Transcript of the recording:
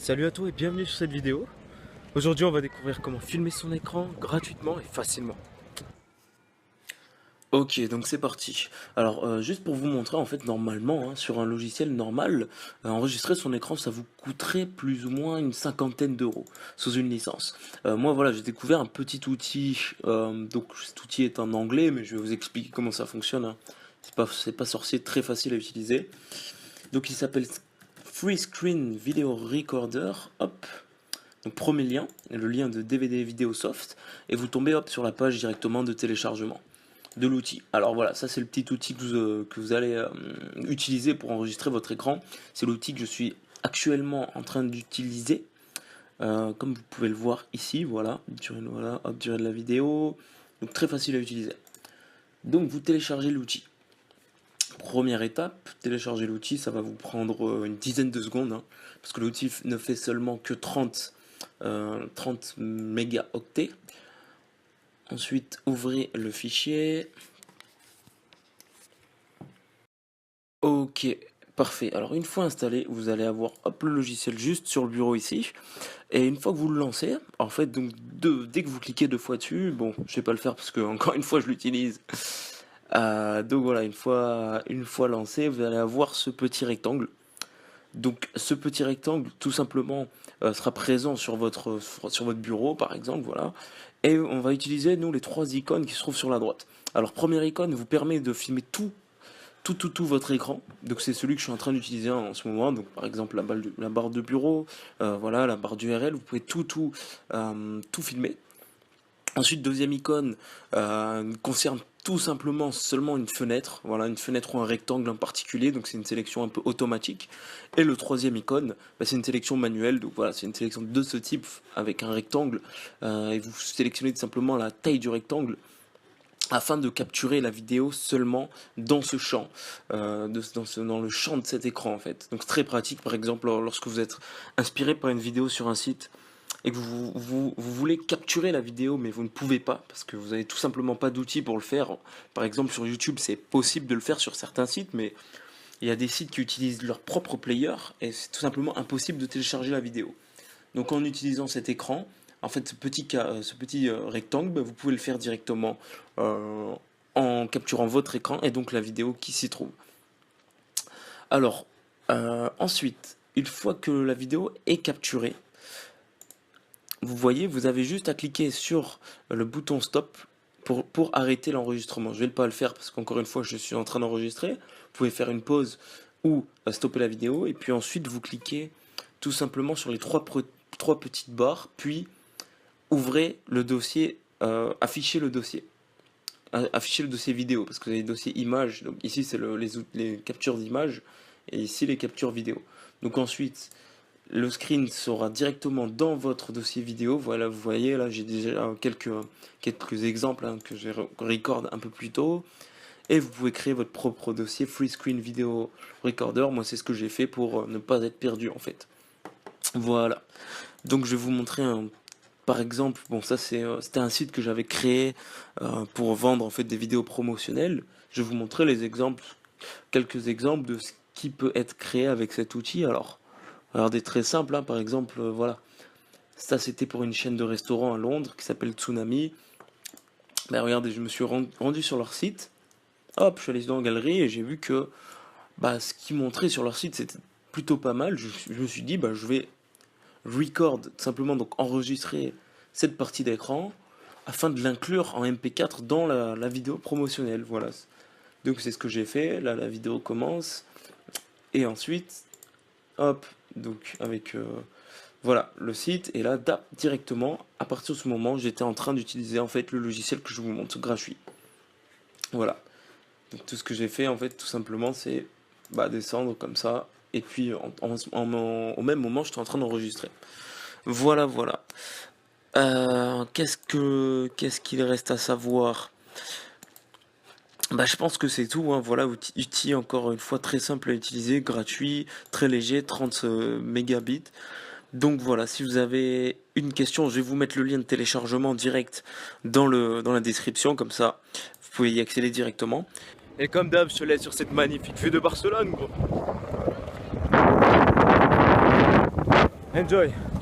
Salut à toi et bienvenue sur cette vidéo. Aujourd'hui on va découvrir comment filmer son écran gratuitement et facilement. Ok, donc c'est parti. Alors juste pour vous montrer, en fait normalement sur un logiciel normal, enregistrer son écran ça vous coûterait plus ou moins une cinquantaine d'euros sous une licence. Moi voilà, j'ai découvert un petit outil, donc cet outil est en anglais mais je vais vous expliquer comment ça fonctionne, hein. C'est pas sorcier, très facile à utiliser. Donc il s'appelle Free Screen Video Recorder, hop. Donc premier lien, le lien de DVD Vidéosoft, et vous tombez hop sur la page directement de téléchargement de l'outil. Alors voilà, ça c'est le petit outil que vous allez utiliser pour enregistrer votre écran. C'est l'outil que je suis actuellement en train d'utiliser. Comme vous pouvez le voir ici, voilà, voilà, hop, durée de la vidéo. Donc très facile à utiliser. Donc vous téléchargez l'outil. Première étape, télécharger l'outil, ça va vous prendre une dizaine de secondes, hein, parce que l'outil ne fait seulement que 30 mégaoctets. Ensuite, ouvrez le fichier. Ok, parfait. Alors, une fois installé, vous allez avoir hop, le logiciel juste sur le bureau ici. Et une fois que vous le lancez, en fait, donc dès que vous cliquez deux fois dessus, bon, je vais pas le faire parce que encore une fois, je l'utilise. Donc voilà, une fois lancé, vous allez avoir ce petit rectangle. Donc ce petit rectangle, tout simplement, sera présent sur votre bureau, par exemple, voilà. Et on va utiliser, nous, les trois icônes qui se trouvent sur la droite. Alors, première icône vous permet de filmer tout votre écran. Donc c'est celui que je suis en train d'utiliser en ce moment. Donc par exemple la barre de bureau, voilà, la barre d'URL, vous pouvez tout filmer. Ensuite, deuxième icône concerne tout simplement seulement une fenêtre, voilà, une fenêtre ou un rectangle en particulier, donc c'est une sélection un peu automatique. Et le troisième icône, bah, c'est une sélection manuelle, donc voilà, c'est une sélection de ce type avec un rectangle, et vous sélectionnez tout simplement la taille du rectangle afin de capturer la vidéo seulement dans ce champ, dans le champ de cet écran en fait. Donc c'est très pratique, par exemple, lorsque vous êtes inspiré par une vidéo sur un site et que vous voulez capturer la vidéo mais vous ne pouvez pas parce que vous n'avez tout simplement pas d'outils pour le faire. Par exemple sur YouTube c'est possible de le faire sur certains sites, mais il y a des sites qui utilisent leur propre player et c'est tout simplement impossible de télécharger la vidéo. Donc en utilisant cet écran, en fait ce petit rectangle, bah, vous pouvez le faire directement euh, en capturant votre écran et donc la vidéo qui s'y trouve. Alors ensuite, une fois que la vidéo est capturée, vous voyez, vous avez juste à cliquer sur le bouton stop pour arrêter l'enregistrement. Je ne vais pas le faire parce qu'encore une fois, je suis en train d'enregistrer. Vous pouvez faire une pause ou stopper la vidéo. Et puis ensuite, vous cliquez tout simplement sur les trois petites barres. Puis, ouvrez le dossier, affichez le dossier. Affichez le dossier vidéo parce que vous avez le dossier image. Donc ici, c'est les captures d'images. Et ici, les captures vidéo. Donc ensuite, le screen sera directement dans votre dossier vidéo. Voilà, vous voyez, là j'ai déjà quelques exemples que j'ai record un peu plus tôt. Et vous pouvez créer votre propre dossier Free Screen Video Recorder. Moi, c'est ce que j'ai fait pour ne pas être perdu en fait. Voilà. Donc, je vais vous montrer par exemple, bon, ça c'était un site que j'avais créé pour vendre en fait des vidéos promotionnelles. Je vais vous montrer quelques exemples de ce qui peut être créé avec cet outil. Alors, regardez, très simple, hein, par exemple, voilà. Ça, c'était pour une chaîne de restaurants à Londres qui s'appelle Tsunami. Ben, regardez, je me suis rendu sur leur site. Hop, je suis allé dans la galerie et j'ai vu que bah, ce qu'ils montraient sur leur site, c'était plutôt pas mal. Je me suis dit, bah, je vais record, simplement donc enregistrer cette partie d'écran afin de l'inclure en MP4 dans la vidéo promotionnelle. Voilà. Donc c'est ce que j'ai fait. Là, la vidéo commence. Et ensuite, hop, donc avec voilà le site. Et là, directement, à partir de ce moment, j'étais en train d'utiliser en fait le logiciel que je vous montre gratuit. Voilà. Donc tout ce que j'ai fait en fait, tout simplement, c'est descendre comme ça. Et puis au même moment, j'étais en train d'enregistrer. Voilà, voilà. Qu'est-ce qu'il reste à savoir? Bah, je pense que c'est tout, hein. Voilà, outil encore une fois très simple à utiliser, gratuit, très léger, 30 mégabits. Donc voilà, si vous avez une question, je vais vous mettre le lien de téléchargement direct dans la description, comme ça vous pouvez y accéder directement. Et comme d'hab, je te laisse sur cette magnifique vue de Barcelone, gros. Enjoy.